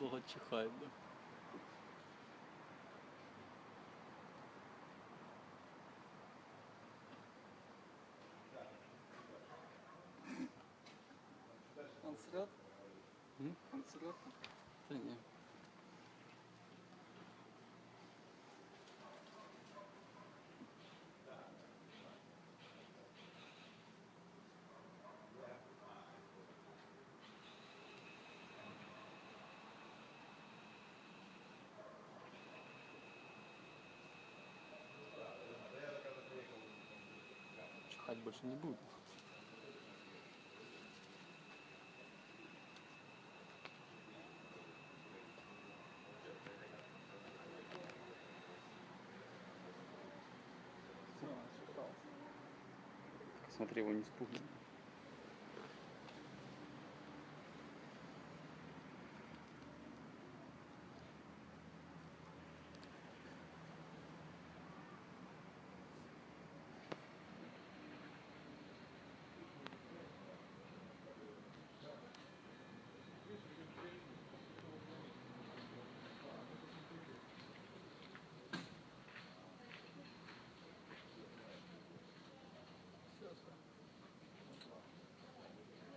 Долго чихает, да. Он срет? Он срет? Да не. Чихать больше не буду. Все, он чихался. Смотри, его не спугнул.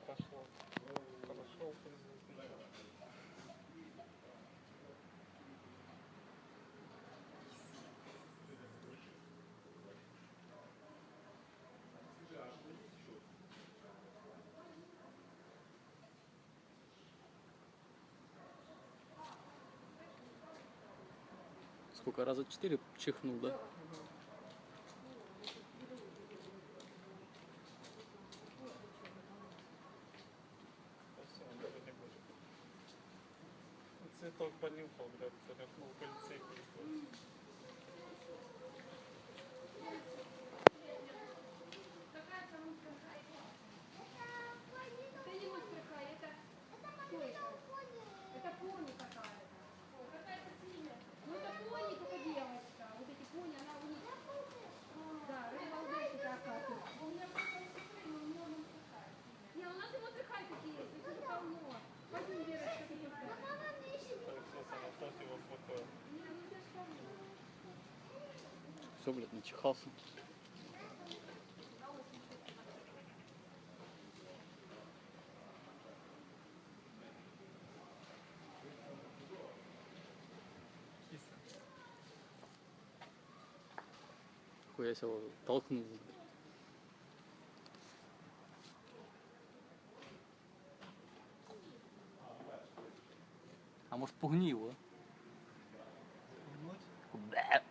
Пошло. Подошел, Сколько, раза 4 чихнул, да? цветок понюхал, блядь, царапнул полицейский. Это пони какая-то. Какая-то синяя. Ну это пони, только девочка. Вот эти пони, она у них... Да, рыбалдейки такая. У меня просто у меня он такая. Не, у нас и мотрихай такие есть, их уже полно. Пойдем, Верочка, ты тут. Оставь его в покое. Все, блядь, начихался. Хуя себя толкнул. А может, пугни его? Бля.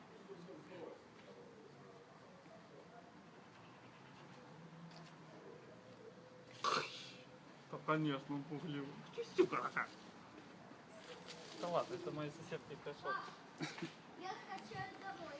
Да, конечно, он пугливый. Да ладно, это мои соседки пришел. Я скачаю домой.